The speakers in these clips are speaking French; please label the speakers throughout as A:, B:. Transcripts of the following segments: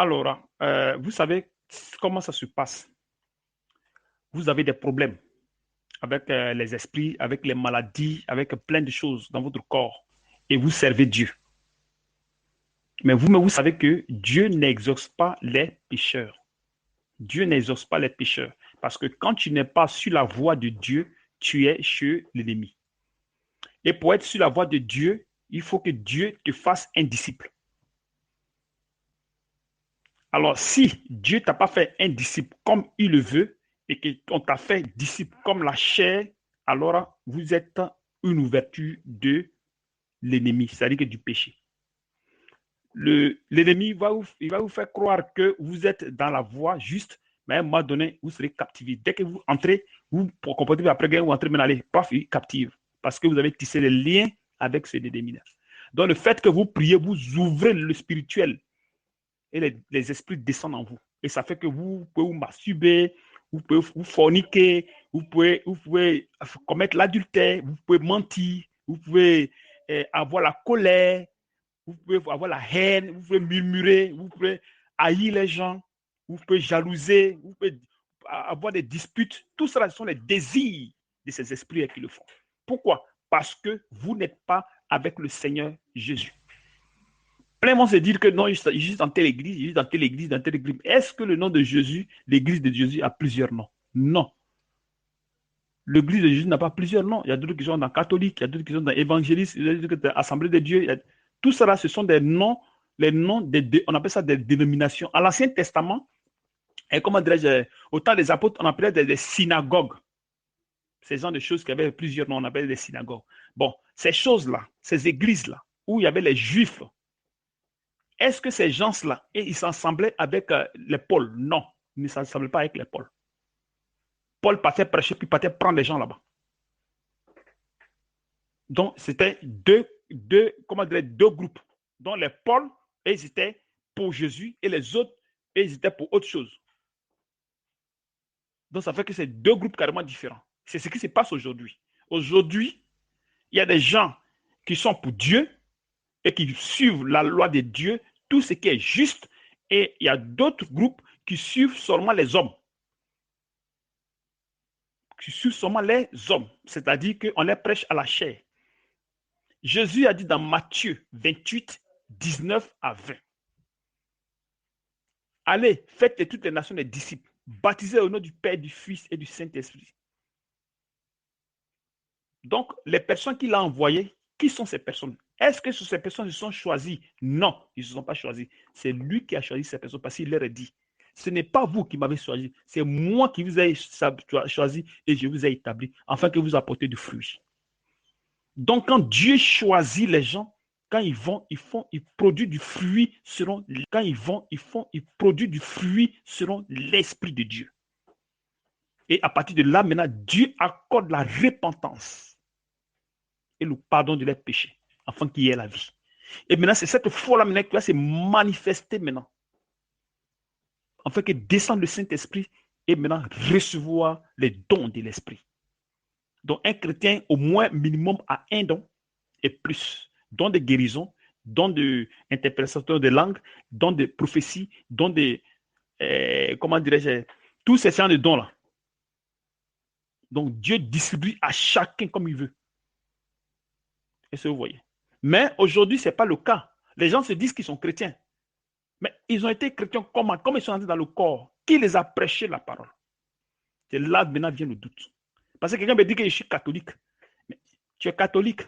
A: Alors, vous savez comment ça se passe. Vous avez des problèmes avec les esprits, avec les maladies, avec plein de choses dans votre corps. Et vous servez Dieu. Mais vous savez que Dieu n'exauce pas les pécheurs. Dieu n'exauce pas les pécheurs. Parce que quand tu n'es pas sur la voie de Dieu, tu es chez l'ennemi. Et pour être sur la voie de Dieu, il faut que Dieu te fasse un disciple. Alors, si Dieu t'a pas fait un disciple comme il le veut et qu'on t'a fait disciple comme la chair, alors vous êtes une ouverture de l'ennemi, c'est-à-dire que du péché. L'ennemi il va vous faire croire que vous êtes dans la voie juste, mais à un moment donné, vous serez captivé. Dès que vous entrez, vous comportez après que vous entrez, mais allez, paf, il captive. Parce que vous avez tissé les liens avec ce ennemi. Donc, le fait que vous priez, vous ouvrez le spirituel et les esprits descendent en vous. Et ça fait que vous pouvez vous masturber, vous pouvez vous forniquer, vous pouvez commettre l'adultère, vous pouvez mentir, vous pouvez avoir la colère, vous pouvez avoir la haine, vous pouvez murmurer, vous pouvez haïr les gens, vous pouvez jalouser, vous pouvez avoir des disputes. Tout cela, ce sont les désirs de ces esprits qui le font. Pourquoi? Parce que vous n'êtes pas avec le Seigneur Jésus. Plein monde se dit que non, juste dans telle église, juste dans telle église, dans telle église. Est-ce que le nom de Jésus, l'église de Jésus a plusieurs noms? Non. L'église de Jésus n'a pas plusieurs noms. Il y a d'autres qui sont dans catholique, il y a d'autres qui sont dans évangéliste, il y a d'autres qui sont dans assemblée de Dieu. Tout cela, ce sont des noms, les noms, on appelle ça des dénominations. À l'Ancien Testament, et comment dirais-je, au temps des apôtres, on appelait des synagogues. Ces genres de choses qui avaient plusieurs noms, on appelait des synagogues. Bon, ces choses-là, ces églises-là, où il y avait les juifs, est-ce que ces gens-là, ils s'assemblaient avec les Paul? Non, ils ne s'assemblaient pas avec les Paul. Paul partait prêcher, puis partait prendre les gens là-bas. Donc, c'était deux groupes. Donc, les Paul, ils étaient pour Jésus, et les autres, ils étaient pour autre chose. Donc, ça fait que c'est deux groupes carrément différents. C'est ce qui se passe aujourd'hui. Aujourd'hui, il y a des gens qui sont pour Dieu et qui suivent la loi de Dieu, tout ce qui est juste, et il y a d'autres groupes qui suivent seulement les hommes. Qui suivent seulement les hommes, c'est-à-dire qu'on les prêche à la chair. Jésus a dit dans Matthieu 28, 19 à 20. Allez, faites de toutes les nations des disciples, baptisés au nom du Père, du Fils et du Saint-Esprit. Donc, les personnes qu'il a envoyées, qui sont ces personnes? Est-ce que ces personnes se sont choisies? Non, ils ne se sont pas choisis. C'est lui qui a choisi ces personnes parce qu'il leur a dit, ce n'est pas vous qui m'avez choisi, c'est moi qui vous ai choisi et je vous ai établi afin que vous apportez du fruit. Donc, quand Dieu choisit les gens, quand ils vont, ils produisent du fruit selon, quand ils produisent du fruit selon l'Esprit de Dieu. Et à partir de là, maintenant, Dieu accorde la repentance et le pardon de leurs péchés, afin qu'il y ait la vie. Et maintenant, c'est cette foi-là maintenant qui va se manifester maintenant, afin que descende le Saint-Esprit et maintenant recevoir les dons de l'Esprit. Donc, un chrétien, au moins minimum, a un don et plus. Don de guérison, don d'interprétation de langue, don de prophétie, don de, comment dirais-je, tous ces genres de dons-là. Donc, Dieu distribue à chacun comme il veut. Est-ce que vous voyez? Mais aujourd'hui, ce n'est pas le cas. Les gens se disent qu'ils sont chrétiens. Mais ils ont été chrétiens comment? Comme ils sont entrés dans le corps. Qui les a prêché la parole? C'est là maintenant vient le doute. Parce que quelqu'un me dit que je suis catholique. Mais tu es catholique.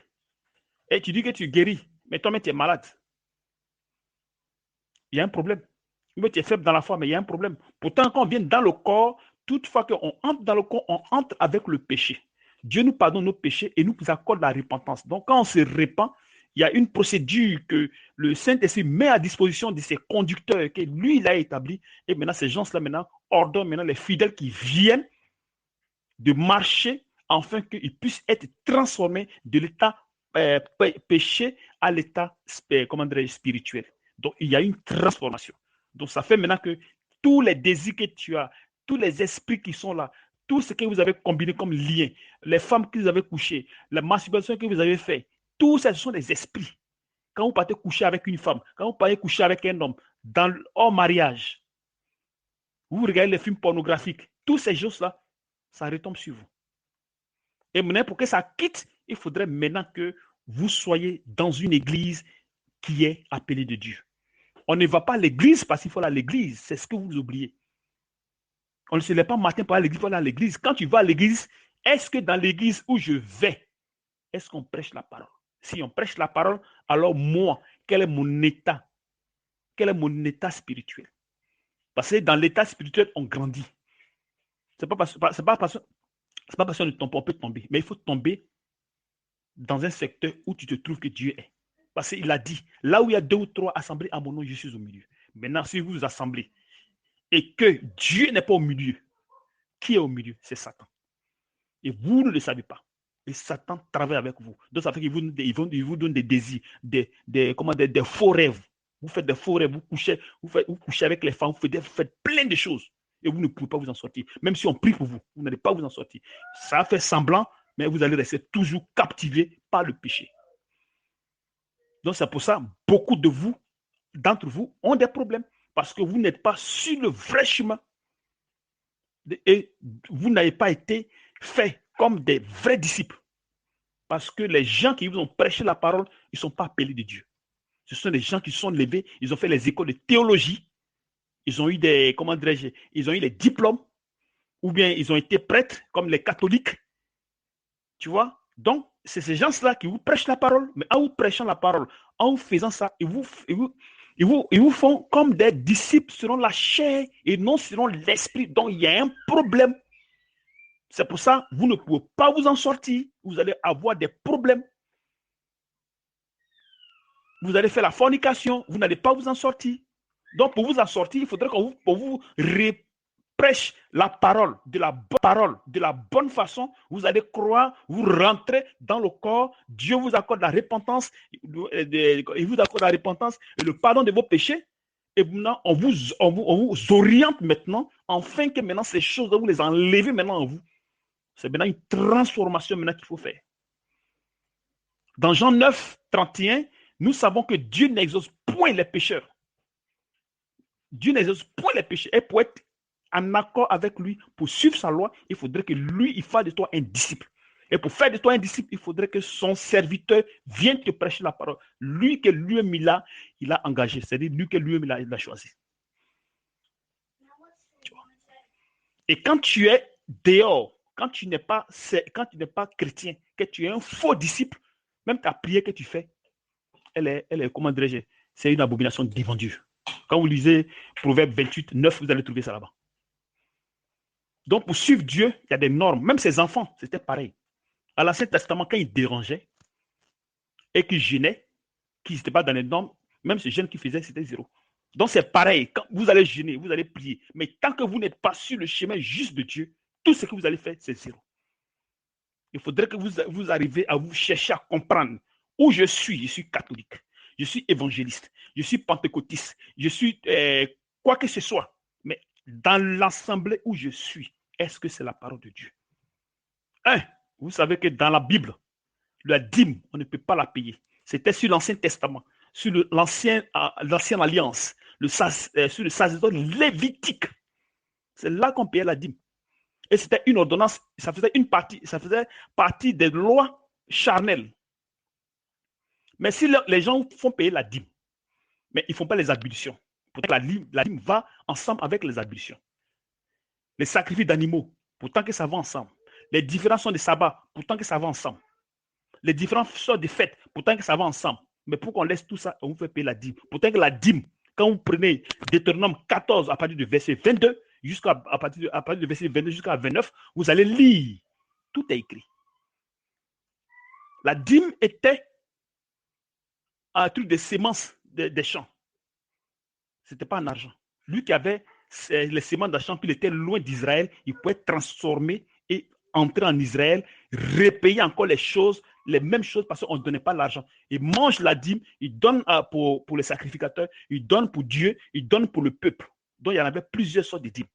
A: Et tu dis que tu guéris. Mais toi-même, tu es malade. Il y a un problème. Mais tu es faible dans la foi, mais il y a un problème. Pourtant, quand on vient dans le corps, toutefois qu'on entre dans le corps, on entre avec le péché. Dieu nous pardonne nos péchés et nous accorde la repentance. Donc, quand on se répand, il y a une procédure que le Saint-Esprit met à disposition de ses conducteurs que lui, il a établi. Et maintenant, ces gens-là, maintenant, ordonnent maintenant les fidèles qui viennent de marcher afin qu'ils puissent être transformés de l'état péché à l'état spirituel. Donc, il y a une transformation. Donc, ça fait maintenant que tous les désirs que tu as, tous les esprits qui sont là, tout ce que vous avez combiné comme lien, les femmes que vous avez couchées, la masturbation que vous avez fait, tout ça, ce sont des esprits. Quand vous partez coucher avec une femme, quand vous partez coucher avec un homme, hors mariage, vous regardez les films pornographiques, toutes ces choses-là, ça retombe sur vous. Et maintenant, pour que ça quitte, il faudrait maintenant que vous soyez dans une église qui est appelée de Dieu. On ne va pas à l'église parce qu'il faut aller à l'église, c'est ce que vous oubliez. On ne se lève pas matin pour aller à l'église, pour aller à l'église. Quand tu vas à l'église, est-ce que dans l'église où je vais, est-ce qu'on prêche la parole? Si on prêche la parole, alors moi, quel est mon état? Quel est mon état spirituel? Parce que dans l'état spirituel, on grandit. C'est pas parce qu'on ne tombe pas, on peut tomber. Mais il faut tomber dans un secteur où tu te trouves que Dieu est. Parce qu'il a dit, là où il y a 2 ou 3 assemblés à mon nom, je suis au milieu. Maintenant, si vous vous assemblez et que Dieu n'est pas au milieu, qui est au milieu? C'est Satan. Et vous ne le savez pas. Et Satan travaille avec vous. Donc, ça fait qu'il vous donne des désirs, des faux rêves. Vous faites des faux rêves, vous couchez avec les femmes, vous faites plein de choses. Et vous ne pouvez pas vous en sortir. Même si on prie pour vous, vous n'allez pas vous en sortir. Ça fait semblant, mais vous allez rester toujours captivé par le péché. Donc, c'est pour ça, beaucoup d'entre vous, ont des problèmes. Parce que vous n'êtes pas sur le vrai chemin. Et vous n'avez pas été fait comme des vrais disciples. Parce que les gens qui vous ont prêché la parole, ils ne sont pas appelés de Dieu. Ce sont des gens qui sont levés, ils ont fait les écoles de théologie, ils ont eu ils ont eu les diplômes, ou bien ils ont été prêtres, comme les catholiques. Tu vois? Donc, c'est ces gens-là qui vous prêchent la parole, mais en vous prêchant la parole, en vous faisant ça, ils vous font comme des disciples selon la chair et non selon l'esprit. Donc, il y a un problème. C'est pour ça que vous ne pouvez pas vous en sortir. Vous allez avoir des problèmes. Vous allez faire la fornication. Vous n'allez pas vous en sortir. Donc, pour vous en sortir, il faudrait qu'on vous prêche la parole, de la bonne façon. Vous allez croire, vous rentrez dans le corps. Dieu vous accorde la repentance. Il vous accorde la repentance et le pardon de vos péchés. Et maintenant, on vous oriente maintenant, afin que maintenant ces choses-là, vous les enlevez maintenant en vous. C'est maintenant une transformation maintenant qu'il faut faire. Dans Jean 9, 31, nous savons que Dieu n'exauce point les pécheurs. Dieu n'exauce point les pécheurs. Et pour être en accord avec lui, pour suivre sa loi, il faudrait que lui, il fasse de toi un disciple. Et pour faire de toi un disciple, il faudrait que son serviteur vienne te prêcher la parole. Lui que lui-même il a engagé. C'est-à-dire lui que lui-même il a choisi. Et quand tu es dehors, quand tu n'es pas chrétien, que tu es un faux disciple, même ta prière que tu fais, elle est comment dirais-je, c'est une abomination devant Dieu. Quand vous lisez Proverbe 28, 9, vous allez trouver ça là-bas. Donc, pour suivre Dieu, il y a des normes. Même ses enfants, c'était pareil. À l'Ancien Testament, quand ils dérangeaient et qu'ils gênaient, qu'ils n'étaient pas dans les normes, même ce jeûne qu'ils faisaient, c'était 0. Donc, c'est pareil. Quand vous allez jeûner, vous allez prier. Mais tant que vous n'êtes pas sur le chemin juste de Dieu, tout ce que vous allez faire, c'est 0. Il faudrait que vous arriviez à vous chercher à comprendre où je suis catholique, je suis évangéliste, je suis pentecôtiste, je suis quoi que ce soit. Mais dans l'assemblée où je suis, est-ce que c'est la parole de Dieu? Vous savez que dans la Bible, la dîme, on ne peut pas la payer. C'était sur l'Ancien Testament, sur l'ancienne alliance, sur le sacerdoce lévitique. C'est là qu'on payait la dîme. Et c'était une ordonnance, ça faisait partie des lois charnelles. Mais si les gens font payer la dîme, mais ils ne font pas les ablutions, pourtant la dîme va ensemble avec les ablutions. Les sacrifices d'animaux, pourtant que ça va ensemble. Les différents sons de sabbat, pourtant que ça va ensemble. Les différentes sortes de fêtes, pourtant que ça va ensemble. Mais pour qu'on laisse tout ça, on vous fait payer la dîme. Pourtant que la dîme, quand vous prenez Deutéronome 14 à partir du verset 22, à partir du verset 22 jusqu'à 29, vous allez lire. Tout est écrit. La dîme était un truc de sémences des champs. Ce n'était pas en argent. Lui qui avait les semences des champs, puis il était loin d'Israël, il pouvait transformer et entrer en Israël, repayer encore les mêmes choses parce qu'on ne donnait pas l'argent. Il mange la dîme, il donne pour les sacrificateurs, il donne pour Dieu, il donne pour le peuple. Donc il y en avait plusieurs sortes de dîmes.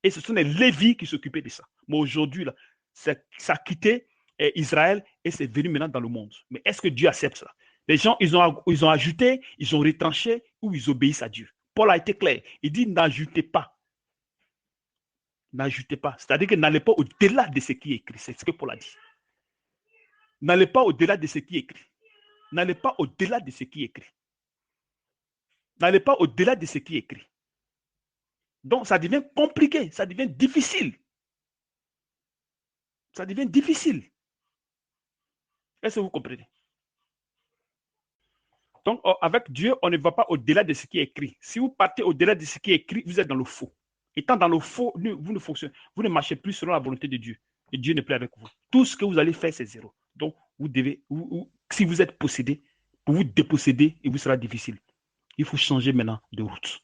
A: Et ce sont les Lévites qui s'occupaient de ça. Mais aujourd'hui, là, ça a quitté Israël et c'est venu maintenant dans le monde. Mais est-ce que Dieu accepte ça? Les gens, ils ont ajouté, ils ont retranché ou ils obéissent à Dieu. Paul a été clair. Il dit n'ajoutez pas. N'ajoutez pas. C'est-à-dire que n'allez pas au-delà de ce qui est écrit. C'est ce que Paul a dit. N'allez pas au-delà de ce qui est écrit. N'allez pas au-delà de ce qui est écrit. N'allez pas au-delà de ce qui est écrit. Donc, ça devient compliqué, ça devient difficile. Ça devient difficile. Est-ce que vous comprenez? Donc, avec Dieu, on ne va pas au-delà de ce qui est écrit. Si vous partez au-delà de ce qui est écrit, vous êtes dans le faux. Étant dans le faux, vous ne fonctionnez, vous ne marchez plus selon la volonté de Dieu. Et Dieu n'est plus avec vous. Tout ce que vous allez faire, c'est zéro. Donc, vous devez, si vous êtes possédé, pour vous déposséder, il vous sera difficile. Il faut changer maintenant de route.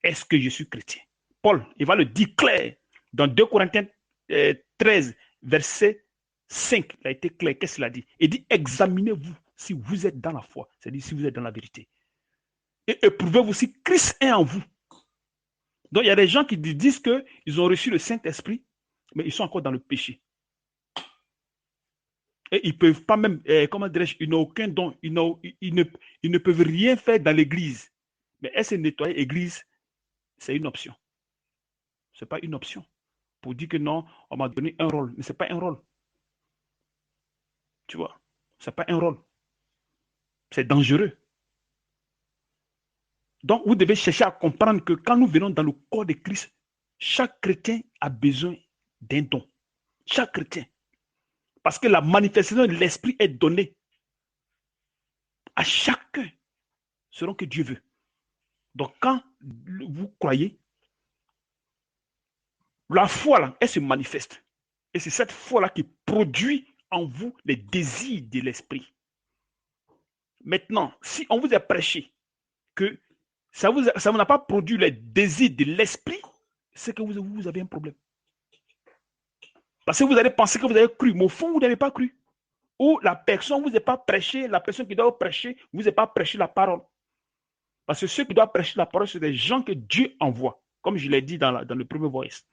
A: Est-ce que je suis chrétien? Paul, il va le dire clair dans 2 Corinthiens 13, verset 5. Il a été clair. Qu'est-ce qu'il a dit? Il dit, examinez-vous si vous êtes dans la foi, c'est-à-dire si vous êtes dans la vérité. Et éprouvez-vous si Christ est en vous. Donc, il y a des gens qui disent qu'ils ont reçu le Saint-Esprit, mais ils sont encore dans le péché. Et ils ne peuvent pas même, comment dirais-je, ils n'ont aucun don, ils ne peuvent rien faire dans l'église. Mais est-ce que nettoyer l'église, c'est une option? Ce n'est pas une option. Pour dire que non, on m'a donné un rôle, mais ce n'est pas un rôle. Tu vois, ce n'est pas un rôle. C'est dangereux. Donc, vous devez chercher à comprendre que quand nous venons dans le corps de Christ, chaque chrétien a besoin d'un don. Chaque chrétien. Parce que la manifestation de l'esprit est donnée à chacun selon que Dieu veut. Donc, quand vous croyez, la foi, là, elle se manifeste. Et c'est cette foi-là qui produit en vous les désirs de l'esprit. Maintenant, si on vous a prêché que ça n'a pas produit les désirs de l'esprit, c'est que vous avez un problème. Parce que vous allez penser que vous avez cru, mais au fond, vous n'avez pas cru. Ou la personne ne vous a pas prêché, la personne qui doit prêcher, vous n'a pas prêché la parole. Parce que ceux qui doivent prêcher la parole, c'est des gens que Dieu envoie, comme je l'ai dit dans le premier voice.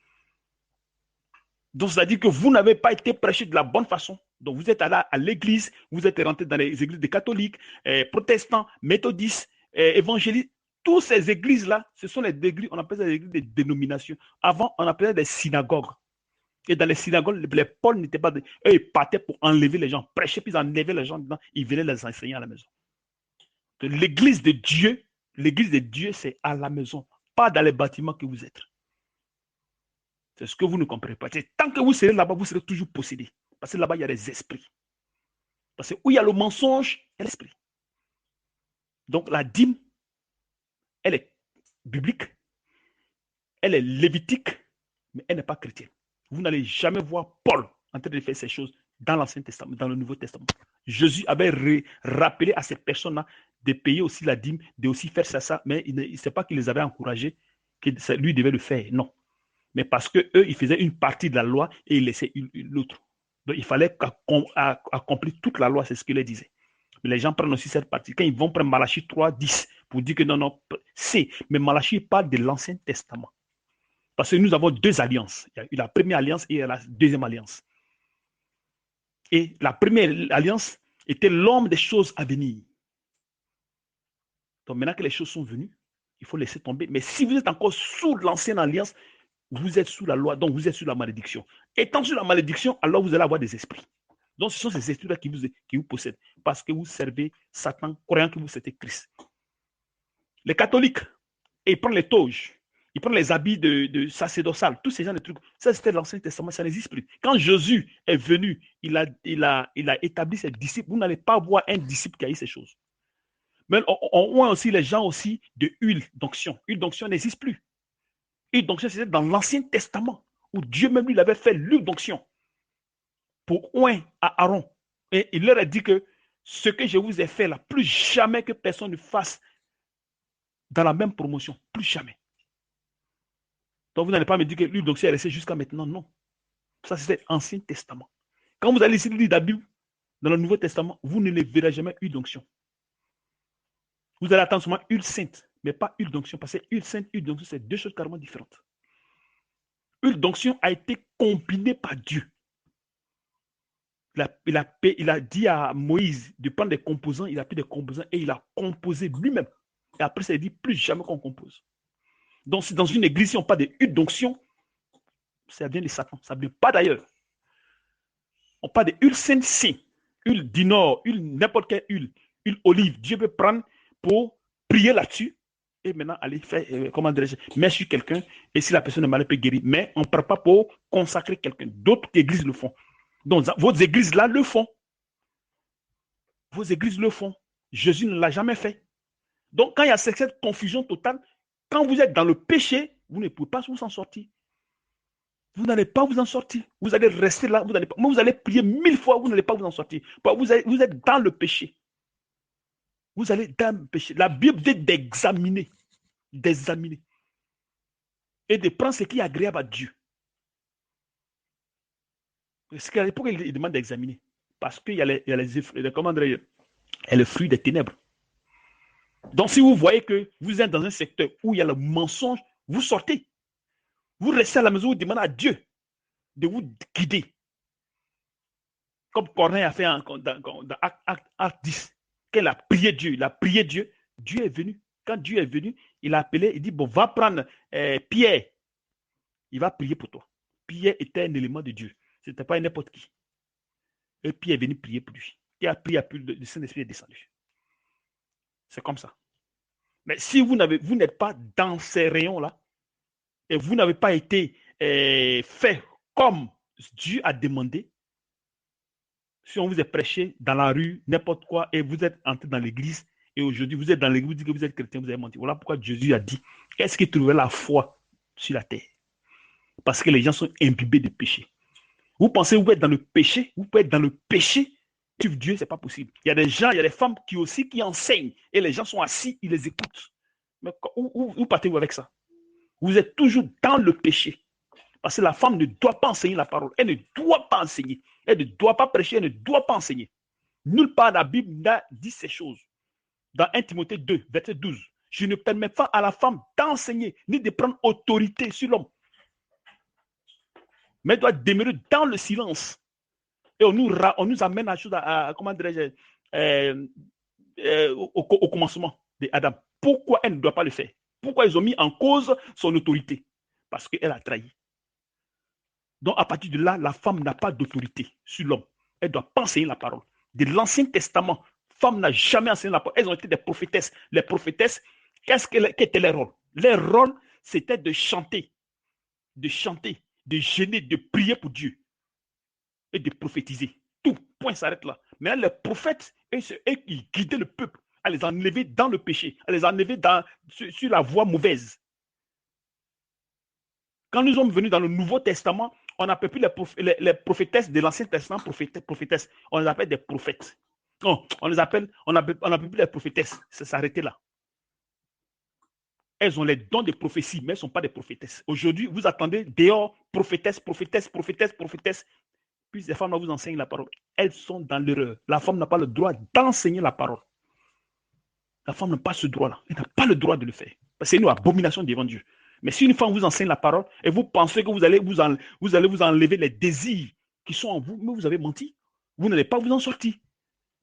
A: Donc, c'est-à-dire que vous n'avez pas été prêché de la bonne façon. Donc, vous êtes allé à l'église, vous êtes rentré dans les églises des catholiques, protestants, méthodistes, évangélistes. Toutes ces églises-là, ce sont les églises, on appelle ça des églises de dénomination. Avant, on appelait ça des synagogues. Et dans les synagogues, les Paul n'étaient pas... Eux, ils partaient pour enlever les gens, prêcher, puis ils enlevaient les gens dedans. Ils venaient les enseigner à la maison. L'église de Dieu, c'est à la maison, pas dans les bâtiments que vous êtes. C'est ce que vous ne comprenez pas. Tant que vous serez là-bas, vous serez toujours possédé. Parce que là-bas, il y a des esprits. Parce que où il y a le mensonge, il y a l'esprit. Donc la dîme, elle est biblique, elle est lévitique, mais elle n'est pas chrétienne. Vous n'allez jamais voir Paul en train de faire ces choses dans l'Ancien Testament, dans le Nouveau Testament. Jésus avait rappelé à ces personnes-là de payer aussi la dîme, de aussi faire ça, mais il ne sait pas qu'il les avait encouragés, que lui devait le faire. Non. Mais parce qu'eux, ils faisaient une partie de la loi et ils laissaient l'autre. Donc, il fallait accomplir toute la loi, c'est ce qu'il disait. Mais les gens prennent aussi cette partie. Quand ils vont prendre Malachie 3, 10, pour dire que non, c'est. Mais Malachie parle de l'Ancien Testament. Parce que nous avons deux alliances. Il y a eu la première alliance et la deuxième alliance. Et la première alliance était l'homme des choses à venir. Donc maintenant que les choses sont venues, il faut laisser tomber. Mais si vous êtes encore sous l'ancienne alliance, vous êtes sous la loi, donc vous êtes sous la malédiction. Étant sous la malédiction, alors vous allez avoir des esprits. Donc ce sont ces esprits-là qui vous possèdent, parce que vous servez Satan, croyant que vous êtes Christ. Les catholiques, ils prennent les toges, ils prennent les habits de sacerdotal, tous ces gens de trucs. Ça, c'était l'Ancien Testament, ça n'existe plus. Quand Jésus est venu, il a établi ses disciples. Vous n'allez pas voir un disciple qui a eu ces choses. Mais on voit aussi les gens aussi de huile d'onction. Huile d'onction n'existe plus. Huile d'onction, c'était dans l'Ancien Testament, où Dieu même lui avait fait l'huile d'onction pour oint à Aaron. Et il leur a dit que ce que je vous ai fait là, plus jamais que personne ne fasse dans la même promotion. Plus jamais. Donc vous n'allez pas me dire que l'huile d'onction est restée jusqu'à maintenant. Non. Ça, c'était l'Ancien Testament. Quand vous allez lire la Bible dans le Nouveau Testament, vous ne le verrez jamais huile d'onction. Vous allez attendre seulement huile sainte, mais pas huile d'onction, parce que huile sainte, huile d'onction, c'est deux choses carrément différentes. Huile d'onction a été combinée par Dieu. Il a dit à Moïse de prendre des composants, il a pris des composants et il a composé lui-même. Et après, ça dit plus jamais qu'on compose. Donc, si dans une église, si on parle de huile d'onction, ça vient de Satan. Ça ne vient pas d'ailleurs. On parle de huile sainte, huile d'inor, huile, n'importe quelle huile olive. Dieu peut prendre pour prier là-dessus et maintenant aller faire, comment dirais-je, mettre sur quelqu'un et si la personne est malade, peut guérir. Mais on ne parle pas pour consacrer quelqu'un. D'autres églises le font. Donc, vos églises là le font. Vos églises le font. Jésus ne l'a jamais fait. Donc, quand il y a cette confusion totale, quand vous êtes dans le péché, vous ne pouvez pas vous en sortir. Vous n'allez pas vous en sortir. Vous allez rester là. Vous allez prier 1000 fois, vous n'allez pas vous en sortir. Vous êtes dans le péché. Vous allez dans le péché. La Bible dit d'examiner. D'examiner. Et de prendre ce qui est agréable à Dieu. Parce qu'à l'époque, il demande d'examiner. Parce qu'il y a le fruit des ténèbres. Donc, si vous voyez que vous êtes dans un secteur où il y a le mensonge, vous sortez. Vous restez à la maison, vous demandez à Dieu de vous guider. Comme Corneille a fait dans Acte 10. Qu'il a prié Dieu. Il a prié Dieu. Dieu est venu. Quand Dieu est venu, il a appelé, il dit, bon, va prendre Pierre. Il va prier pour toi. Pierre était un élément de Dieu. Ce n'était pas n'importe qui. Et Pierre est venu prier pour lui. Il a prié, le Saint-Esprit est descendu. C'est comme ça. Mais si vous n'êtes pas dans ces rayons-là, et vous n'avez pas été fait comme Dieu a demandé, si on vous est prêché dans la rue, n'importe quoi, et vous êtes entré dans l'église, et aujourd'hui vous êtes dans l'église, vous dites que vous êtes chrétien, vous avez menti. Voilà pourquoi Jésus a dit, est-ce qu'il trouvait la foi sur la terre? Parce que les gens sont imbibés de péché. Vous pensez que vous êtes dans le péché, vous pouvez être dans le péché, suivre Dieu, ce n'est pas possible. Il y a des gens, il y a des femmes qui enseignent, et les gens sont assis, ils les écoutent. Mais où partez-vous avec ça? Vous êtes toujours dans le péché. Parce que la femme ne doit pas enseigner la parole. Elle ne doit pas enseigner. Elle ne doit pas prêcher. Elle ne doit pas enseigner. Nulle part dans la Bible n'a dit ces choses. Dans 1 Timothée 2, verset 12, je ne permets pas à la femme d'enseigner ni de prendre autorité sur l'homme. Mais elle doit demeurer dans le silence. Et on nous amène comment dirais-je, au commencement d'Adam. Pourquoi elle ne doit pas le faire? Pourquoi ils ont mis en cause son autorité? Parce qu'elle a trahi. Donc, à partir de là, la femme n'a pas d'autorité sur l'homme. Elle ne doit pas enseigner la parole. De l'Ancien Testament, femme n'a jamais enseigné la parole. Elles ont été des prophétesses. Les prophétesses, quel était leur rôle? Leur rôle, c'était de chanter, de gêner, de prier pour Dieu et de prophétiser. Tout, point s'arrête là. Mais les prophètes, c'est eux qui guidaient le peuple à les enlever dans le péché, à les enlever sur la voie mauvaise. Quand nous sommes venus dans le Nouveau Testament, on n'appelle plus les prophétesses de l'Ancien Testament prophétesses. On les appelle des prophètes. Non, on n'appelle plus les prophétesses. Ça s'est arrêté là. Elles ont les dons de prophétie, mais elles ne sont pas des prophétesses. Aujourd'hui, vous attendez dehors, prophétesses. Puis ces femmes-là vous enseignent la parole. Elles sont dans l'erreur. La femme n'a pas le droit d'enseigner la parole. La femme n'a pas ce droit-là. Elle n'a pas le droit de le faire. C'est une abomination devant Dieu. Mais si une femme vous enseigne la parole et vous pensez que vous allez vous enlever les désirs qui sont en vous, mais vous avez menti. Vous n'allez pas vous en sortir.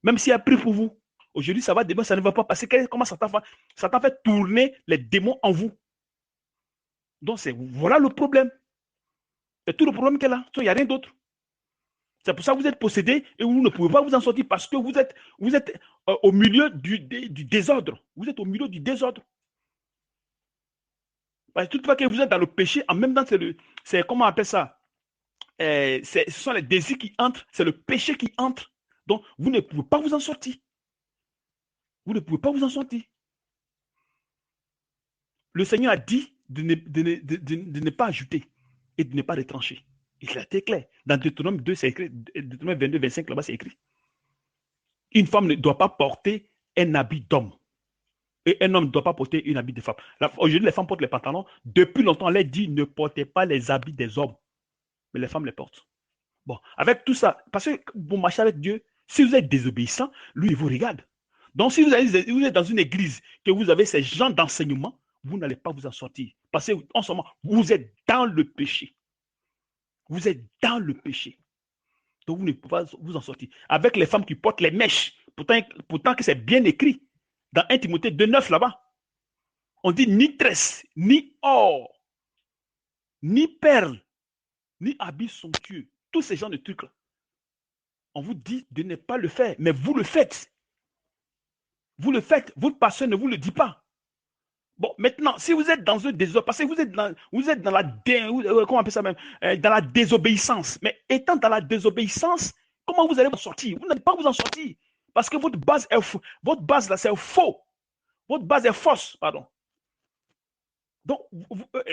A: Même si elle prie pour vous. Aujourd'hui, ça va, demain, ça ne va pas passer. Comment Satan fait tourner les démons en vous? Donc, voilà le problème. C'est tout le problème qu'elle a. Il n'y a rien d'autre. C'est pour ça que vous êtes possédé et vous ne pouvez pas vous en sortir parce que vous êtes au milieu du désordre. Vous êtes au milieu du désordre. Parce que toutefois que vous êtes dans le péché, en même temps, c'est comment on appelle ça? Ce sont les désirs qui entrent, c'est le péché qui entre. Donc, vous ne pouvez pas vous en sortir. Vous ne pouvez pas vous en sortir. Le Seigneur a dit de ne pas ajouter et de ne pas retrancher. Il a été clair. Dans Deutéronome 2, c'est écrit, Deutéronome 22, 25, là-bas, c'est écrit. Une femme ne doit pas porter un habit d'homme. Et un homme ne doit pas porter un habit de femme. Aujourd'hui, les femmes portent les pantalons. Depuis longtemps, on leur dit ne portez pas les habits des hommes. Mais les femmes les portent. Bon, avec tout ça, parce que vous marchez avec Dieu, si vous êtes désobéissant, lui, il vous regarde. Donc, si vous êtes dans une église, que vous avez ces gens d'enseignement, vous n'allez pas vous en sortir. Parce que, en ce moment, vous êtes dans le péché. Vous êtes dans le péché. Donc, vous ne pouvez pas vous en sortir. Avec les femmes qui portent les mèches, pourtant que c'est bien écrit, dans 1 Timothée 2,9 là-bas, On dit ni tresse, ni or, ni perles, ni habits somptueux. Tous ces genres de trucs-là. On vous dit de ne pas le faire, mais vous le faites. Vous le faites, votre pasteur ne vous le dit pas. Bon, maintenant, si vous êtes dans un désordre, parce que vous êtes dans la, comment on appelle ça même, dans la désobéissance. Mais étant dans la désobéissance, comment vous allez vous en sortir? Vous n'allez pas vous en sortir. Parce que votre base là, c'est faux. Votre base est fausse, pardon. Donc,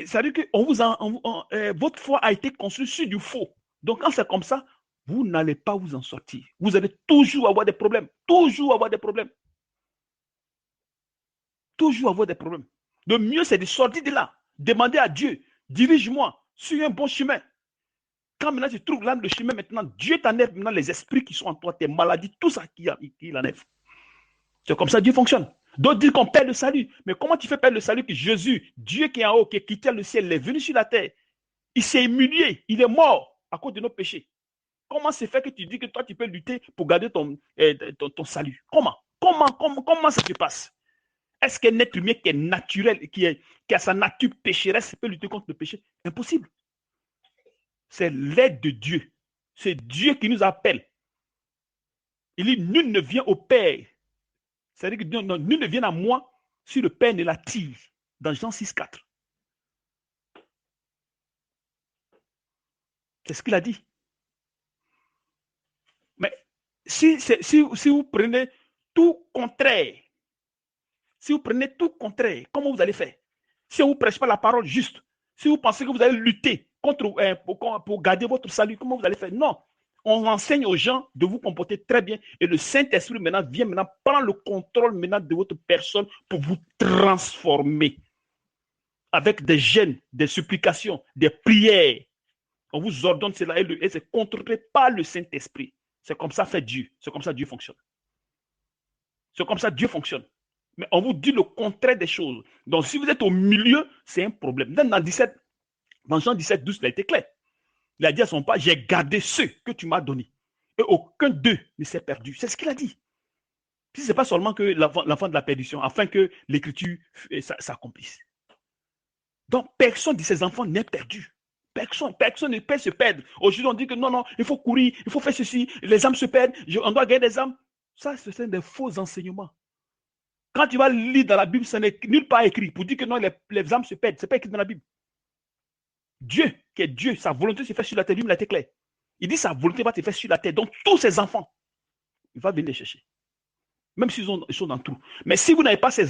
A: ça veut dire que votre foi a été construite sur du faux. Donc, quand c'est comme ça, vous n'allez pas vous en sortir. Vous allez toujours avoir des problèmes. Toujours avoir des problèmes. Toujours avoir des problèmes. Le mieux, c'est de sortir de là. Demander à Dieu, dirige-moi sur un bon chemin. Quand maintenant tu trouves l'âme de chemin, maintenant, Dieu t'enlève maintenant les esprits qui sont en toi, tes maladies, tout ça qui l'enlève. C'est comme ça que Dieu fonctionne. D'autres disent qu'on perd le salut. Mais comment tu fais perdre le salut que Jésus, Dieu qui est en haut, qui a quitté le ciel, il est venu sur la terre. Il s'est humilié, il est mort à cause de nos péchés. Comment c'est fait que tu dis que toi, tu peux lutter pour garder ton salut? Comment ça se passe? Est-ce qu'un être humain qui est naturel, qui a sa nature pécheresse, peut lutter contre le péché? Impossible. C'est l'aide de Dieu. C'est Dieu qui nous appelle. Il dit, nul ne vient au Père. C'est-à-dire que nul ne vient à moi si le Père ne l'attire. Dans Jean 6,4. C'est ce qu'il a dit. Mais si vous prenez tout contraire, comment vous allez faire? Si on ne vous prêche pas la parole juste, si vous pensez que vous allez lutter pour garder votre salut, comment vous allez faire? Non. On enseigne aux gens de vous comporter très bien et le Saint-Esprit vient prendre le contrôle de votre personne pour vous transformer avec des jeûnes, des supplications, des prières. On vous ordonne cela et c'est contrôlé par le Saint-Esprit. C'est comme ça fait Dieu. C'est comme ça Dieu fonctionne. C'est comme ça Dieu fonctionne. Mais on vous dit le contraire des choses. Donc, si vous êtes au milieu, c'est un problème. Dans Jean 17, 12, il a été clair. Il a dit à son père, j'ai gardé ceux que tu m'as donnés. Et aucun d'eux ne s'est perdu. C'est ce qu'il a dit. Puis ce n'est pas seulement que l'enfant de la perdition, afin que l'écriture s'accomplisse. Donc, personne de ces enfants n'est perdu. Personne ne peut se perdre. Aujourd'hui, on dit que non, il faut courir, il faut faire ceci, les âmes se perdent, on doit gagner des âmes. Ça, ce sont des faux enseignements. Quand tu vas lire dans la Bible, ce n'est nulle part écrit pour dire que non, les âmes se perdent. Ce n'est pas écrit dans la Bible. Dieu, qui est Dieu, sa volonté se fait sur la terre, lui, il a été clair. Il dit sa volonté va se faire sur la terre. Donc, tous ses enfants, il va venir les chercher. Même s'ils sont dans tout. Mais si vous n'avez pas ces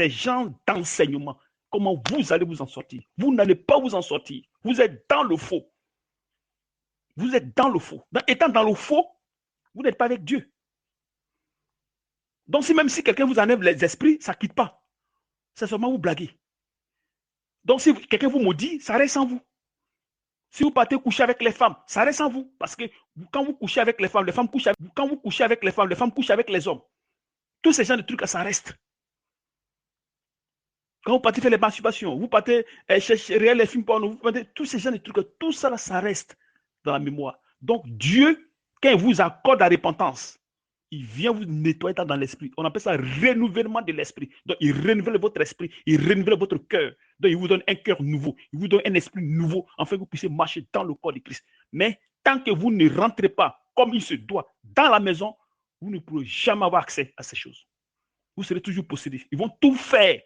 A: gens d'enseignement, comment vous allez vous en sortir? Vous n'allez pas vous en sortir. Vous êtes dans le faux. Vous êtes dans le faux. Étant dans le faux, vous n'êtes pas avec Dieu. Donc, même si quelqu'un vous enlève les esprits, ça ne quitte pas. C'est seulement vous blaguer. Donc, si quelqu'un vous maudit, ça reste en vous. Si vous partez coucher avec les femmes, ça reste en vous. Parce que quand vous couchez avec les femmes couchent avec vous. Quand vous couchez avec les femmes couchent avec les hommes. Tous ces gens de trucs, ça reste. Quand vous partez faire les masturbations, vous partez chercher les films porno, tous ces gens de trucs, tout ça, ça reste dans la mémoire. Donc, Dieu, quand il vous accorde la repentance, il vient vous nettoyer dans l'esprit. On appelle ça renouvellement de l'esprit. Donc, il renouvelle votre esprit, il renouvelle votre cœur. Donc, il vous donne un cœur nouveau, il vous donne un esprit nouveau, afin que vous puissiez marcher dans le corps de Christ. Mais tant que vous ne rentrez pas comme il se doit dans la maison, vous ne pourrez jamais avoir accès à ces choses. Vous serez toujours possédés. Ils vont tout faire,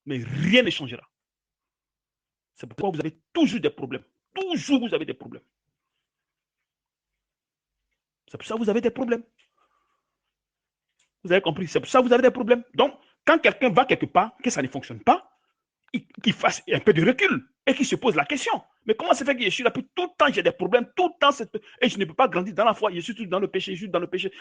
A: mais rien ne changera. C'est pourquoi vous avez toujours des problèmes. Toujours, vous avez des problèmes. C'est pour ça que vous avez des problèmes. Vous avez compris? C'est pour ça que vous avez des problèmes. Donc, quand quelqu'un va quelque part, que ça ne fonctionne pas, qu'il fasse un peu de recul et qu'il se pose la question. Mais comment ça fait que je suis là, puis tout le temps j'ai des problèmes, tout le temps, et je ne peux pas grandir dans la foi, je suis toujours dans le péché,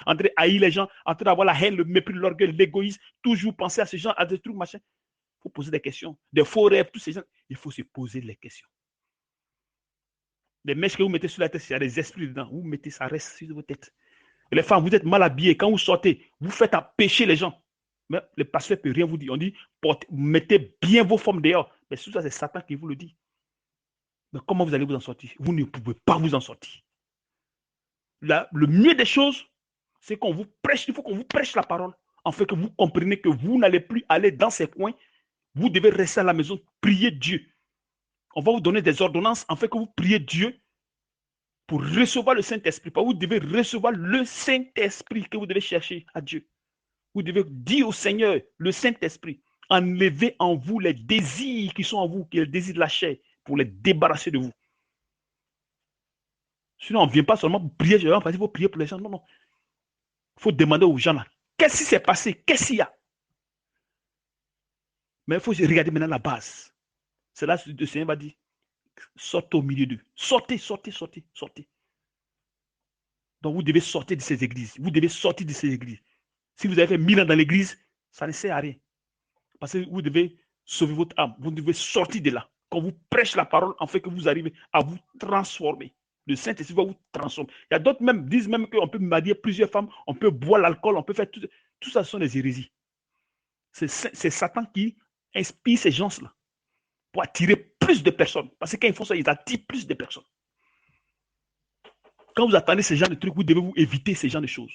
A: en train d'haïr les gens, en train d'avoir la haine, le mépris, l'orgueil, l'égoïsme, toujours penser à ces gens, à des trucs, machin. Il faut poser des questions, des faux rêves, tous ces gens. Il faut se poser les questions. Les mèches que vous mettez sur la tête, il y a des esprits dedans. Vous mettez, ça reste sur vos têtes. Et les femmes, vous êtes mal habillées. Quand vous sortez, vous faites empêcher les gens. Mais le pasteur ne peut rien vous dire. On dit, mettez bien vos formes dehors. Mais tout ça, c'est Satan qui vous le dit. Mais comment vous allez vous en sortir? Vous ne pouvez pas vous en sortir. Le mieux des choses, c'est qu'on vous prêche. Il faut qu'on vous prêche la parole. En fait, que vous compreniez que vous n'allez plus aller dans ces coins Vous devez rester à la maison, prier Dieu. On va vous donner des ordonnances en fait que vous priez Dieu pour recevoir le Saint-Esprit. Vous devez recevoir le Saint-Esprit que vous devez chercher à Dieu. Vous devez dire au Seigneur, le Saint-Esprit, enlevez en vous les désirs qui sont en vous, qui sont les désirs de la chair, pour les débarrasser de vous. Sinon, on ne vient pas seulement pour prier, il faut prier pour les gens. Non, non. Il faut demander aux gens là, qu'est-ce qui s'est passé? Qu'est-ce qu'il y a? Mais il faut regarder maintenant la base. C'est là que le Seigneur va dire, sortez au milieu d'eux. Sortez, sortez, sortez, sortez. Donc vous devez sortir de ces églises. Vous devez sortir de ces églises. Si vous avez fait 1000 ans dans l'église, ça ne sert à rien. Parce que vous devez sauver votre âme. Vous devez sortir de là. Quand vous prêchez la parole, en fait que vous arrivez à vous transformer. Le Saint-Esprit va vous transformer. Il y a d'autres même disent même qu'on peut marier plusieurs femmes, on peut boire l'alcool, on peut faire tout. Tout ça, ce sont des hérésies. C'est Satan qui inspire ces gens-là pour attirer plus de personnes. Parce que quand ils font ça, ils attirent plus de personnes. Quand vous attendez ce genre de trucs, vous devez vous éviter ce genre de choses.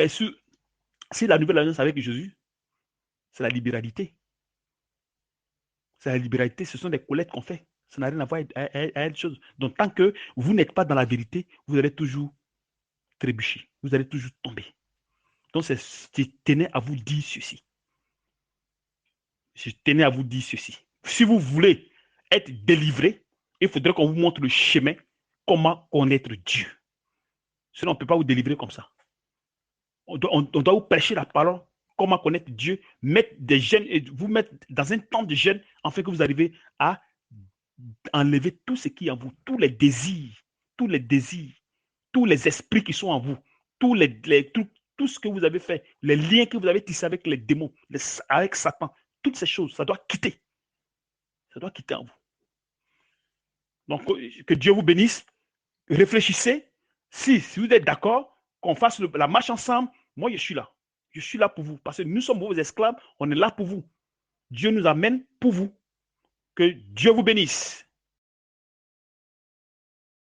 A: Si la nouvelle alliance avec Jésus, c'est la libéralité. C'est la libéralité, ce sont des collectes qu'on fait. Ça n'a rien à voir à une chose. Donc, tant que vous n'êtes pas dans la vérité, vous allez toujours trébucher. Vous allez toujours tomber. Donc, je tenais à vous dire ceci. Je tenais à vous dire ceci. Si vous voulez être délivré, il faudrait qu'on vous montre le chemin, comment connaître Dieu. Sinon, on ne peut pas vous délivrer comme ça. On doit vous prêcher la parole, comment connaître Dieu, mettre des jeûnes et vous mettre dans un temps de jeûne, afin que vous arrivez à enlever tout ce qui est en vous, tous les désirs, tous les esprits qui sont en vous, tout ce que vous avez fait, les liens que vous avez tissés avec les démons, avec Satan, toutes ces choses, ça doit quitter. Ça doit quitter en vous. Donc, que Dieu vous bénisse. Réfléchissez. Si vous êtes d'accord, qu'on fasse la marche ensemble, moi, je suis là. Je suis là pour vous. Parce que nous sommes vos esclaves, on est là pour vous. Dieu nous amène pour vous. Que Dieu vous bénisse.